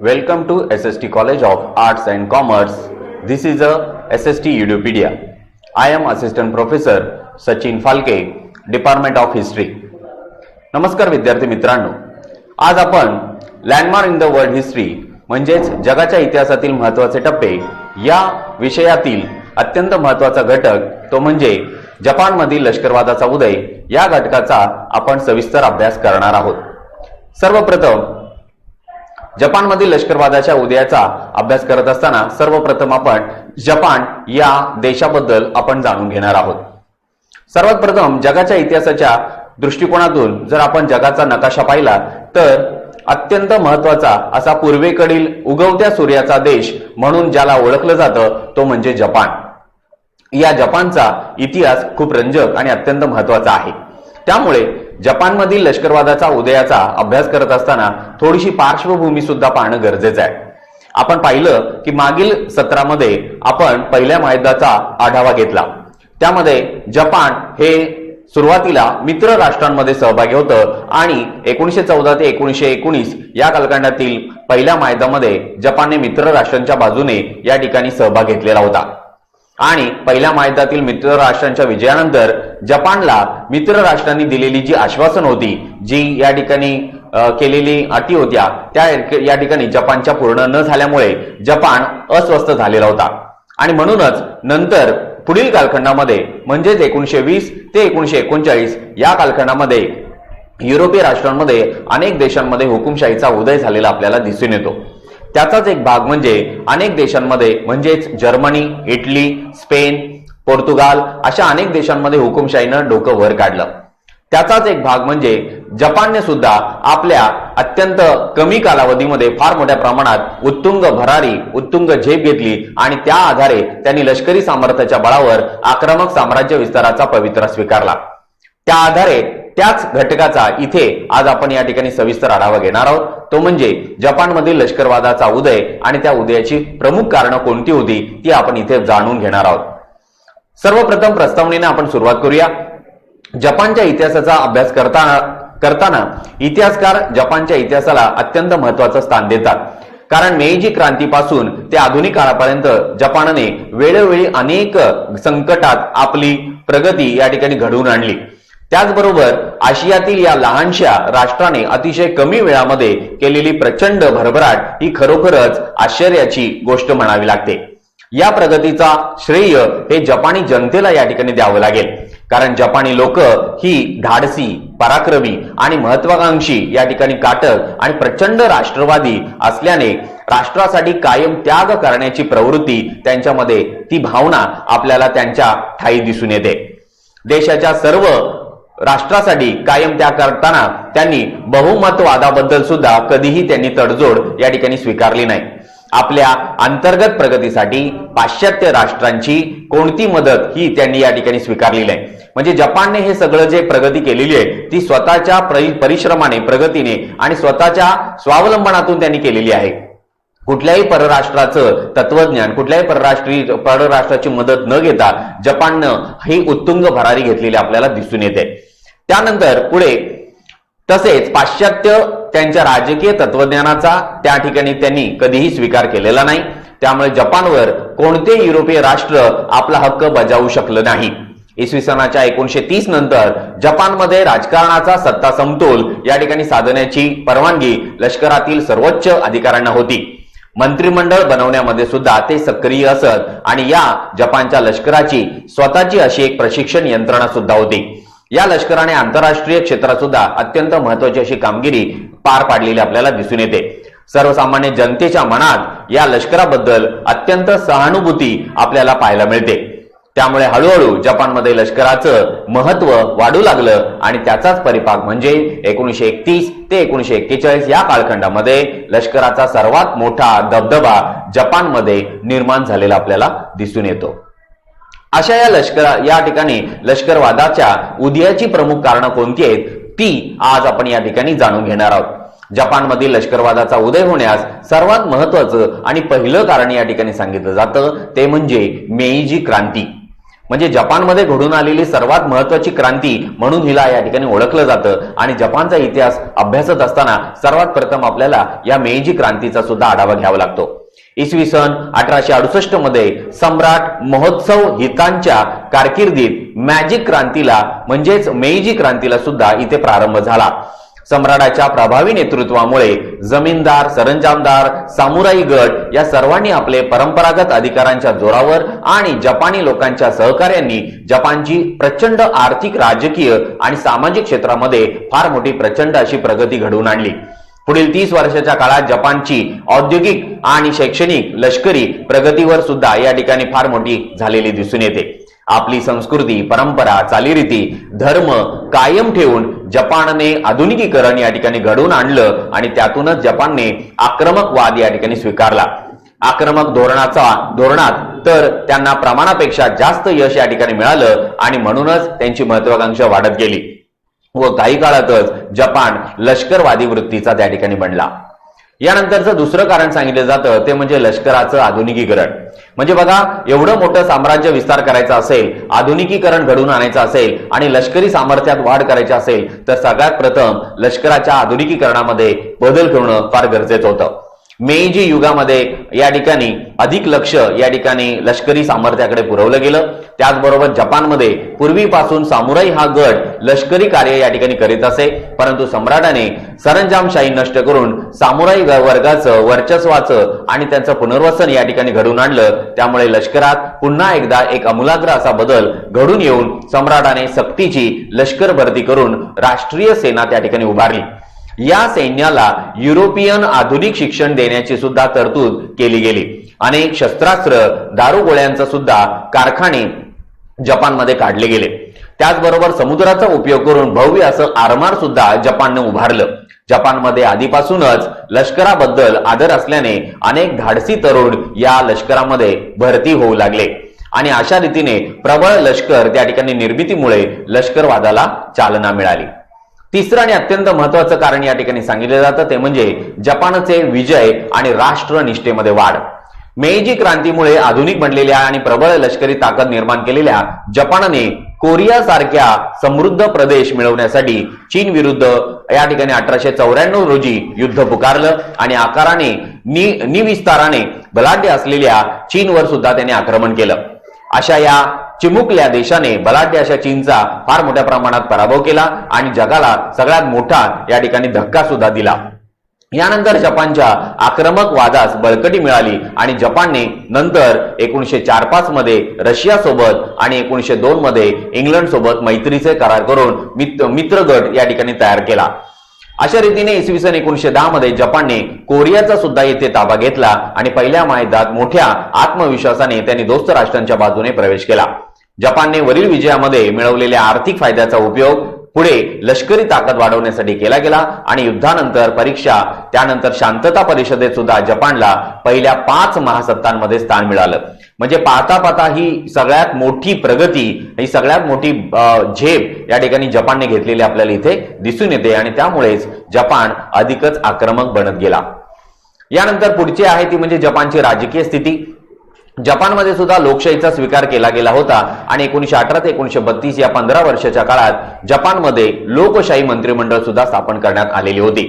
Welcome to SST College of Arts and Commerce. This is a SST Edupedia. I am Assistant Professor Sachin Falke, Department of History. नमस्कार विद्यार्थी मित्रांनो, आज आपण landmark in the world history म्हणजेच जगाच्या इतिहासातील महत्त्वाचे टप्पे या विषयातील अत्यंत महत्त्वाचा घटक तो म्हणजे जपानमधील लष्करवादाचा उदय या घटकाचा आपण सविस्तर अभ्यास करणार आहोत. सर्वप्रथम जपानमधील लष्करवादाच्या उदयाचा अभ्यास करत असताना सर्वप्रथम आपण जपान या देशाबद्दल आपण जाणून घेणार आहोत. सर्वात प्रथम जगाच्या इतिहासाच्या दृष्टिकोनातून जर आपण जगाचा नकाशा पाहिला तर अत्यंत महत्त्वाचा असा पूर्वेकडील उगवत्या सूर्याचा देश म्हणून ज्याला ओळखलं जातं तो म्हणजे जपान. या जपानचा इतिहास खूप रंजक आणि अत्यंत महत्त्वाचा आहे. त्यामुळे जपानमधील लष्करवादाचा उदयाचा अभ्यास करत असताना थोडीशी पार्श्वभूमी सुद्धा पाहणं गरजेचं आहे. आपण पाहिलं की मागील सत्रामध्ये आपण पहिल्या महायुद्धाचा आढावा घेतला. त्यामध्ये जपान हे सुरुवातीला मित्र राष्ट्रांमध्ये सहभागी होतं आणि 1914 ते 1919 या कालखंडातील पहिल्या महायुद्धामध्ये जपानने मित्र राष्ट्रांच्या बाजूने या ठिकाणी सहभाग घेतलेला होता. आणि पहिल्या महायुद्धातील मित्र राष्ट्रांच्या विजयानंतर जपानला मित्र राष्ट्रांनी दिलेली जी आश्वासन होती, जी या ठिकाणी केलेली अटी होत्या, त्या या ठिकाणी जपानच्या पूर्ण न झाल्यामुळे जपान अस्वस्थ झालेला होता. आणि म्हणूनच नंतर पुढील कालखंडामध्ये म्हणजेच 1920 ते 1939 या कालखंडामध्ये युरोपीय राष्ट्रांमध्ये अनेक देशांमध्ये हुकुमशाहीचा उदय झालेला आपल्याला दिसून येतो. त्याचाच एक भाग म्हणजे अनेक देशांमध्ये म्हणजेच जर्मनी, इटली, स्पेन, पोर्तुगाल अशा अनेक देशांमध्ये हुकुमशाहीनं डोकं वर काढलं. त्याचाच एक भाग म्हणजे जपानने सुद्धा आपल्या अत्यंत कमी कालावधीमध्ये फार मोठ्या प्रमाणात उत्तुंग भरारी, उत्तुंग झेप घेतली आणि त्या आधारे त्यांनी लष्करी सामर्थ्याच्या बळावर आक्रमक साम्राज्य विस्ताराचा पवित्रा स्वीकारला. त्या आधारे त्याच घटकाचा इथे आज आपण या ठिकाणी सविस्तर आढावा घेणार आहोत. तो म्हणजे जपानमधील लष्करवादाचा उदय आणि त्या उदयाची प्रमुख कारणं कोणती होती ती आपण इथे जाणून घेणार आहोत. सर्वप्रथम प्रस्तावनेने आपण सुरुवात करूया. जपानच्या इतिहासाचा अभ्यास करताना इतिहासकार जपानच्या इतिहासाला अत्यंत महत्त्वाचं स्थान देतात. कारण मेईजी क्रांतीपासून ते आधुनिक काळापर्यंत जपानने वेळोवेळी अनेक संकटात आपली प्रगती या ठिकाणी घडवून आणली. त्याचबरोबर आशियातील या लहानशा राष्ट्राने अतिशय कमी वेळामध्ये केलेली प्रचंड भरभराट ही खरोखरच आश्चर्याची गोष्ट म्हणावी लागते. या प्रगतीचा श्रेय हे जपानी जनतेला या ठिकाणी द्यावं लागेल. कारण जपानी लोक ही धाडसी, पराक्रमी आणि महत्वाकांक्षी या ठिकाणी काटक आणि प्रचंड राष्ट्रवादी असल्याने राष्ट्रासाठी कायम त्याग करण्याची प्रवृत्ती त्यांच्यामध्ये, ती भावना आपल्याला त्यांच्या ठायी दिसून येते. देशाच्या सर्व राष्ट्रासाठी कायम त्याग करताना त्यांनी बहुमतवादाबद्दल सुद्धा कधीही त्यांनी तडजोड या ठिकाणी स्वीकारली नाही. आपल्या अंतर्गत प्रगतीसाठी पाश्चात्य राष्ट्रांची कोणती मदत ही त्यांनी या ठिकाणी स्वीकारली नाही. म्हणजे जपानने हे सगळं जे प्रगती केलेली आहे ती स्वतःच्या परिश्रमाने, प्रगतीने आणि स्वतःच्या स्वावलंबनातून त्यांनी केलेली आहे. कुठल्याही परराष्ट्राचं तत्वज्ञान, कुठल्याही परराष्ट्राची मदत न घेता जपाननं ही उत्तुंग भरारी घेतलेली आपल्याला दिसून येते. त्यानंतर पुढे तसेच पाश्चात्य त्यांच्या राजकीय तत्वज्ञानाचा त्या ठिकाणी त्यांनी कधीही स्वीकार केलेला नाही. त्यामुळे जपानवर कोणते युरोपीय राष्ट्र आपला हक्क बजावू शकलं नाही. इसवी सनाच्या 1930 नंतर जपानमध्ये राजकारणाचा सत्ता समतोल या ठिकाणी साधण्याची परवानगी लष्करातील सर्वोच्च अधिकाऱ्यांना होती. मंत्रिमंडळ बनवण्यामध्ये सुद्धा ते सक्रिय असत आणि या जपानच्या लष्कराची स्वतःची अशी एक प्रशिक्षण यंत्रणा सुद्धा होती. या लष्कराने आंतरराष्ट्रीय क्षेत्रात सुद्धा अत्यंत महत्वाची अशी कामगिरी पार पाडलेली आपल्याला दिसून येते. सर्वसामान्य जनतेच्या मनात या लष्कराबद्दल अत्यंत सहानुभूती आपल्याला पाहायला मिळते. त्यामुळे हळूहळू जपानमध्ये लष्कराचं महत्व वाढू लागलं आणि त्याचाच परिपाक म्हणजे 1931 ते 1941 या कालखंडामध्ये लष्कराचा सर्वात मोठा दबदबा जपानमध्ये निर्माण झालेला आपल्याला दिसून येतो. अशा या ठिकाणी लष्करवादाच्या उदयाची प्रमुख कारणं कोणती आहेत ती आज आपण या ठिकाणी जाणून घेणार आहोत. जपानमधील लष्करवादाचा उदय होण्यास सर्वात महत्त्वाचं आणि पहिलं कारण या ठिकाणी सांगितलं जातं ते म्हणजे मेईजी क्रांती. म्हणजे जपानमध्ये घडून आलेली सर्वात महत्वाची क्रांती म्हणून हिला या ठिकाणी ओळखलं जातं आणि जपानचा इतिहास अभ्यासत असताना सर्वात प्रथम आपल्याला या मेइजी क्रांतीचा सुद्धा आढावा घ्यावा लागतो। इसवी सन 1868 मध्ये सम्राट महोत्सव हितांच्या कारकिर्दीत मॅजिक क्रांतीला म्हणजेच मेइजी क्रांतीला सुद्धा इथे प्रारंभ झाला। सम्राटाच्या प्रभावी नेतृत्वामुळे जमीनदार, सरंजामदार, सामुराई गट या सर्वांनी आपले परंपरागत अधिकारांच्या जोरावर आणि जपानी लोकांच्या सहकार्याने जपानची प्रचंड आर्थिक, राजकीय आणि सामाजिक क्षेत्रामध्ये फार मोठी प्रचंड अशी प्रगती घडवून आणली। पुढील 30 वर्षाच्या काळात जपानची औद्योगिक आणि शैक्षणिक, लष्करी प्रगतीवर सुद्धा या ठिकाणी फार मोठी झालेली दिसून येते। आपली संस्कृती, परंपरा, चालीरीती, धर्म कायम ठेवून जपानने आधुनिकीकरण या ठिकाणी घडवून आणलं आणि त्यातूनच जपानने आक्रमकवाद या ठिकाणी स्वीकारला। आक्रमक धोरणात तर त्यांना प्रमाणापेक्षा जास्त यश या ठिकाणी मिळालं आणि म्हणूनच त्यांची महत्वाकांक्षा वाढत गेली व काही काळातच जपान लष्करवादी वृत्तीचा त्या ठिकाणी बनला। यानंतरचं दुसरं कारण सांगितलं जातं ते म्हणजे लष्कराचं आधुनिकीकरण। म्हणजे बघा, एवढं मोठं साम्राज्य विस्तार करायचा असेल, आधुनिकीकरण घडवून आणायचं असेल आणि लष्करी सामर्थ्यात वाढ करायची असेल तर सगळ्यात प्रथम लष्कराच्या आधुनिकीकरणामध्ये बदल करणं फार गरजेचं होतं। मेइजी युगामध्ये या ठिकाणी अधिक लक्ष या ठिकाणी लष्करी सामर्थ्याकडे पुरवलं गेलं। त्याचबरोबर जपानमध्ये पूर्वीपासून सामुराई हा गट लष्करी कार्य या ठिकाणी करीत असे, परंतु सम्राटाने सरंजामशाही नष्ट करून सामुराई वर्गाचं वर्चस्वाचं आणि त्यांचं पुनर्वसन या ठिकाणी घडवून आणलं। त्यामुळे लष्करात पुन्हा एकदा एक आमूलाग्र असा बदल घडून येऊन सम्राटाने सक्तीची लष्कर भरती करून राष्ट्रीय सेना त्या ठिकाणी उभारली। या सैन्याला युरोपियन आधुनिक शिक्षण देण्याची सुद्धा तरतूद केली गेली। अनेक शस्त्रास्त्र, दारुगोळ्यांचा सुद्धा कारखाने जपानमध्ये काढले गेले। त्याचबरोबर समुद्राचा उपयोग करून भव्य असं आरमार सुद्धा जपानने उभारलं। जपानमध्ये आधीपासूनच लष्कराबद्दल आदर असल्याने अनेक धाडसी तरुण या लष्करामध्ये भरती होऊ लागले आणि अशा रीतीने प्रबळ लष्कर त्या ठिकाणी निर्मितीमुळे लष्करवादाला चालना मिळाली। तिसरं आणि अत्यंत महत्वाचं कारण या ठिकाणी सांगितलं जातं ते म्हणजे जपानचे विजय आणि राष्ट्रनिष्ठेमध्ये वाढ। मेइजी क्रांतीमुळे आधुनिक बनलेल्या आणि प्रबळ लष्करी ताकद निर्माण केलेल्या जपानने कोरिया सारख्या समृद्ध प्रदेश मिळवण्यासाठी चीन विरुद्ध या ठिकाणी 1894 रोजी युद्ध पुकारलं आणि आकाराने निविस्ताराने बलाढ्य असलेल्या चीनवर सुद्धा त्याने आक्रमण केलं। अशा या चिमुकल्या देशाने बलाढ्य अशा चीनचा फार मोठ्या प्रमाणात पराभव केला आणि जगाला सगळ्यात मोठा या ठिकाणी धक्का सुद्धा दिला। यानंतर जपानच्या आक्रमक वादास बळकटी मिळाली आणि जपानने नंतर 1904-05 मध्ये रशिया सोबत आणि 1902 मध्ये इंग्लंड सोबत मैत्रीचे करार करून मित्रगट या ठिकाणी तयार केला। अशा रीतीने इसवी सन 1910 मध्ये जपानने कोरियाचा सुद्धा येथे ताबा घेतला आणि पहिल्या महायुद्धात मोठ्या आत्मविश्वासाने त्यांनी दोस्त राष्ट्रांच्या बाजूने प्रवेश केला। जपानने वरील विजयामध्ये मिळवलेल्या आर्थिक फायद्याचा उपयोग पुढे लष्करी ताकद वाढवण्यासाठी केला गेला आणि युद्धानंतर परीक्षा, त्यानंतर शांतता परिषदेत सुद्धा जपानला पहिल्या 5 महासत्तांमध्ये स्थान मिळालं। म्हणजे पाहता पाहता ही सगळ्यात मोठी प्रगती, ही सगळ्यात मोठी झेप या ठिकाणी जपानने घेतलेली आपल्याला इथे दिसून येते आणि त्यामुळेच जपान अधिकच आक्रमक बनत गेला। यानंतर पुढची आहे ती म्हणजे जपानची राजकीय स्थिती। जपानमध्ये सुद्धा लोकशाहीचा स्वीकार केला गेला होता आणि 1918 ते 1932 या 15 वर्षाच्या काळात जपानमध्ये लोकशाही मंत्रिमंडळ सुद्धा स्थापन करण्यात आलेली होती।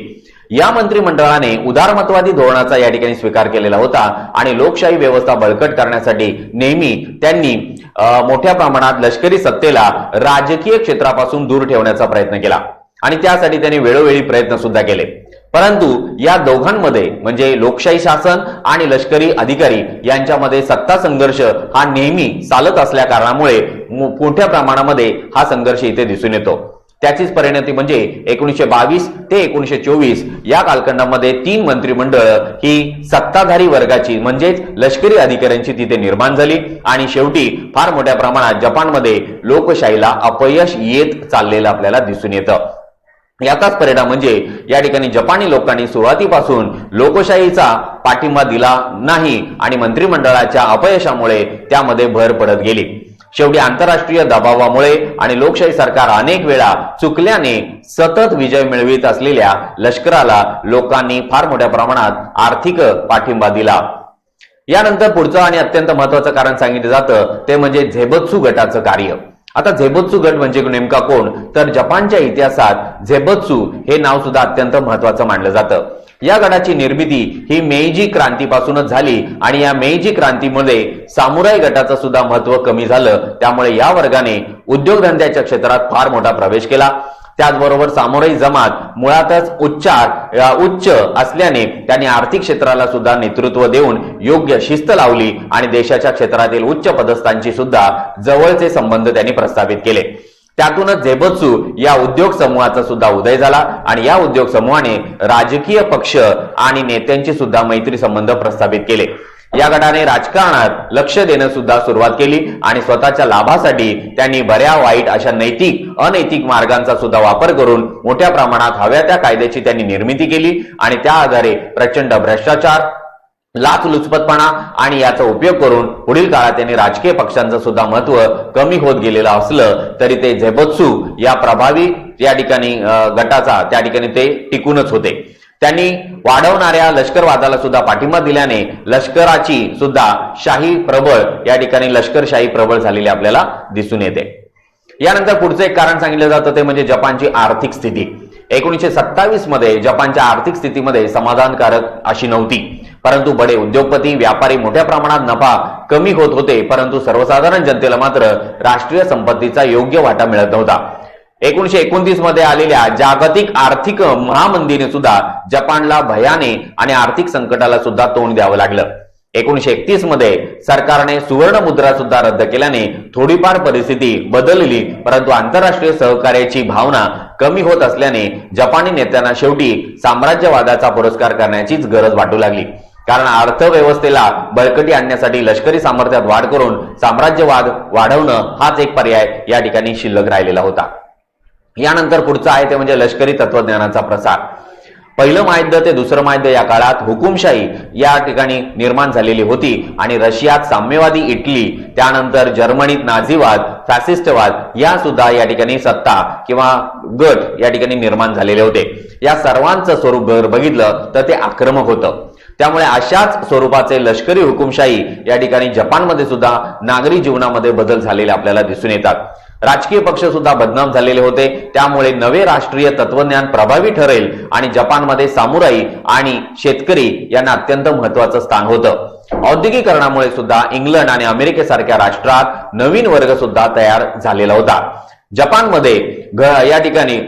या मंत्रिमंडळाने उदारमतवादी धोरणाचा या ठिकाणी स्वीकार केलेला होता आणि लोकशाही व्यवस्था बळकट करण्यासाठी नेहमी त्यांनी मोठ्या प्रमाणात लष्करी सत्तेला राजकीय क्षेत्रापासून दूर ठेवण्याचा प्रयत्न केला आणि त्यासाठी त्यांनी वेळोवेळी प्रयत्न सुद्धा केले। परंतु या दोघांमध्ये म्हणजे लोकशाही शासन आणि लष्करी अधिकारी यांच्यामध्ये सत्ता संघर्ष हा नेहमी चालत असल्या कारणामुळे मोठ्या प्रमाणामध्ये हा संघर्ष इथे दिसून येतो। त्याचीच परिणती म्हणजे 1922 ते 1924 या कालखंडामध्ये 3 मंत्रिमंडळ ही सत्ताधारी वर्गाची म्हणजेच लष्करी अधिकाऱ्यांची तिथे निर्माण झाली आणि शेवटी फार मोठ्या प्रमाणात जपानमध्ये लोकशाहीला अपयश येत चाललेलं आपल्याला दिसून येतं। याचाच परिणाम म्हणजे या ठिकाणी जपानी लोकांनी सुरुवातीपासून लोकशाहीचा पाठिंबा दिला नाही आणि मंत्रिमंडळाच्या अपयशामुळे त्यामध्ये भर पडत गेली। शेवटी आंतरराष्ट्रीय दबावामुळे आणि लोकशाही सरकार अनेक वेळा चुकल्याने सतत विजय मिळवित असलेल्या लष्कराला लोकांनी फार मोठ्या प्रमाणात आर्थिक पाठिंबा दिला। यानंतर पुढचं आणि अत्यंत महत्वाचं कारण सांगितलं जातं ते म्हणजे झेबत्सू गटाचं कार्य। आता झेबत्सू गट म्हणजे नेमका कोण, तर जपानच्या इतिहासात झेबत्सू हे नाव सुद्धा अत्यंत महत्वाचं मानलं जातं। या गटाची निर्मिती ही मेईजी क्रांतीपासूनच झाली आणि या मेईजी क्रांतीमध्ये सामुराई गटाचं सुद्धा महत्व कमी झालं, त्यामुळे या वर्गाने उद्योगधंद्याच्या क्षेत्रात फार मोठा प्रवेश केला। त्याचबरोबर सामुराई जमात मुळातच उच्च असल्याने त्यांनी आर्थिक क्षेत्राला सुद्धा नेतृत्व देऊन योग्य शिस्त लावली आणि देशाच्या क्षेत्रातील उच्च पदस्थांची सुद्धा जवळचे संबंध त्यांनी प्रस्थापित केले। त्यातूनच झेबत्सू या उद्योग समूहाचा सुद्धा उदय झाला आणि या उद्योग समूहाने राजकीय पक्ष आणि नेत्यांची सुद्धा मैत्री संबंध प्रस्थापित केले। या गटाने राजकारणात लक्ष देणं सुद्धा सुरुवात केली आणि स्वतःच्या लाभासाठी त्यांनी बऱ्या वाईट अशा नैतिक अनैतिक मार्गांचा सुद्धा वापर करून मोठ्या प्रमाणात हव्या त्या कायद्याची त्यांनी निर्मिती केली आणि त्या आधारे प्रचंड भ्रष्टाचार, लाचलुचपतपणा आणि याचा उपयोग करून पुढील काळात त्यांनी राजकीय पक्षांचं सुद्धा महत्व कमी होत गेलेलं असलं तरी ते झेबत्सू या प्रभावी या ठिकाणी गटाचा त्या ठिकाणी ते टिकूनच होते। त्यांनी वाढवणाऱ्या लष्करवादाला सुद्धा पाठिंबा दिल्याने लष्कराची सुद्धा शाही प्रबळ या ठिकाणी लष्करशाही प्रबळ झालेली आपल्याला दिसून येते। यानंतर पुढचं एक कारण सांगितलं जातं ते म्हणजे जपानची आर्थिक स्थिती। 1927 मध्ये जपानच्या आर्थिक स्थितीमध्ये समाधानकारक अशी नव्हती, परंतु बडे उद्योगपती व्यापारी मोठ्या प्रमाणात नफा कमी होत होते, परंतु सर्वसाधारण जनतेला मात्र राष्ट्रीय संपत्तीचा योग्य वाटा मिळत नव्हता। 1929 मध्ये आलेल्या जागतिक आर्थिक महामंदीने सुद्धा जपानला भयाने आणि आर्थिक संकटाला सुद्धा तोंड द्यावं लागलं। 1931 मध्ये सरकारने सुवर्ण मुद्रा सुद्धा रद्द केल्याने थोडीफार परिस्थिती बदलली, परंतु आंतरराष्ट्रीय सहकार्याची भावना कमी होत असल्याने जपानी नेत्यांना शेवटी साम्राज्यवादाचा पुरस्कार करण्याचीच गरज वाटू लागली, कारण अर्थव्यवस्थेला बळकटी आणण्यासाठी लष्करी सामर्थ्यात वाढ करून साम्राज्यवाद वाढवणं हाच एक पर्याय या ठिकाणी शिल्लक राहिलेला होता। यानंतर पुढचं आहे ते म्हणजे लष्करी तत्वज्ञानाचा प्रसार। पहिलं महायुद्ध ते दुसरं महायुद्ध या काळात हुकुमशाही या ठिकाणी निर्माण झालेली होती आणि रशियात साम्यवादी इटली, त्यानंतर जर्मनीत नाझीवाद, फॅसिस्टवाद या सुद्धा या ठिकाणी सत्ता किंवा गट या ठिकाणी निर्माण झालेले होते। या सर्वांचं स्वरूप बघितलं तर ते आक्रमक होतं, त्यामुळे अशाच स्वरूपाचे लष्करी हुकुमशाही या ठिकाणी जपानमध्ये सुद्धा नागरी जीवनामध्ये बदल झालेले आपल्याला दिसून येतात। राजकीय पक्ष सुद्धा बदनाम झालेले होते, त्यामुळे नवे राष्ट्रीय तत्वज्ञान प्रभावी ठरेल आणि जपानमध्ये सामुराई आणि शेतकरी यांना अत्यंत महत्वाचं स्थान होतं। औद्योगिकरणामुळे सुद्धा इंग्लंड आणि अमेरिकेसारख्या राष्ट्रात नवीन वर्ग सुद्धा तयार झालेला होता। जपानमध्ये या ठिकाणी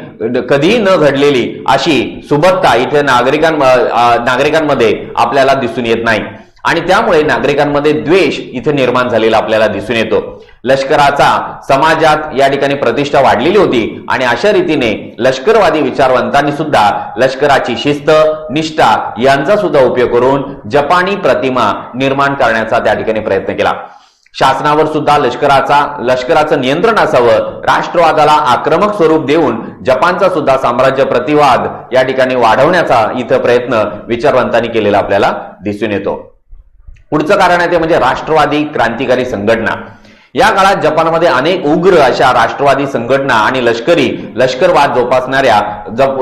कधीही न घडलेली अशी सुबत्ता इथे नागरिकांमध्ये आपल्याला दिसून येत नाही आणि त्यामुळे नागरिकांमध्ये द्वेष इथे निर्माण झालेला आपल्याला दिसून येतो। लष्कराचा समाजात या ठिकाणी प्रतिष्ठा वाढलेली होती आणि अशा रीतीने लष्करवादी विचारवंतांनी सुद्धा लष्कराची शिस्त, निष्ठा यांचा सुद्धा उपयोग करून जपानी प्रतिमा निर्माण करण्याचा त्या ठिकाणी प्रयत्न केला। शासनावर सुद्धा लष्कराचं नियंत्रण असावं, राष्ट्रवादाला आक्रमक स्वरूप देऊन जपानचा सुद्धा साम्राज्य प्रतिवाद या ठिकाणी वाढवण्याचा इथं प्रयत्न विचारवंतांनी केलेला आपल्याला दिसून येतो। पुढचं कारण आहे ते म्हणजे राष्ट्रवादी क्रांतिकारी संघटना। या काळात जपानमध्ये अनेक उग्र अशा राष्ट्रवादी संघटना आणि लष्करवाद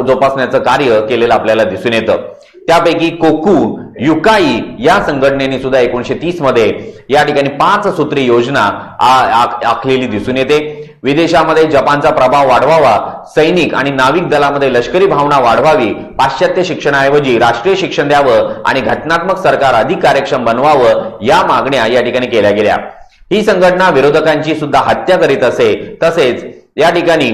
जोपासण्याचं कार्य केलेलं आपल्याला दिसून येतं। त्यापैकी कोकू युकाई या संघटनेने सुद्धा 1930 मध्ये या ठिकाणी 5 सूत्री योजना आखलेली दिसून येते। विदेशामध्ये जपानचा प्रभाव वाढवावा, सैनिक आणि नाविक दलामध्ये लष्करी भावना वाढवावी, पाश्चात्य शिक्षणाऐवजी राष्ट्रीय शिक्षण द्यावं आणि घटनात्मक सरकार अधिक कार्यक्षम बनवावं या मागण्या या ठिकाणी केल्या गेल्या। ही संघटना विरोधकांची सुद्धा हत्या करीत असे, तसेच या ठिकाणी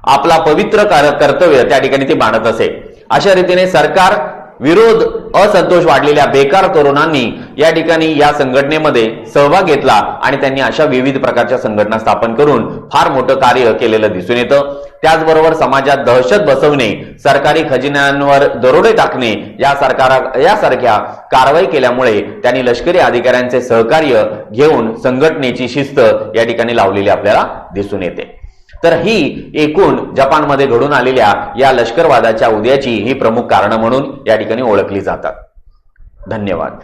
आपला पवित्र कर्तव्य त्या ठिकाणी ती मानत असे। अशा रीतीने सरकार विरोध असंतोष वाढलेल्या बेकार तरुणांनी या ठिकाणी या संघटनेमध्ये सहभाग घेतला आणि त्यांनी अशा विविध प्रकारच्या संघटना स्थापन करून फार मोठं कार्य केलेलं दिसून येतं। त्याचबरोबर समाजात दहशत बसवणे, सरकारी खजिन्यांवर दरोडे टाकणे यासारख्या कारवाई केल्यामुळे त्यांनी लष्करी अधिकाऱ्यांचे सहकार्य घेऊन संघटनेची शिस्त या ठिकाणी लावलेली आपल्याला दिसून येते। तर ही एकूण जपानमध्ये घडून आलेल्या या लष्करवादाच्या उदयाची ही प्रमुख कारणं म्हणून या ठिकाणी ओळखली जातात। धन्यवाद।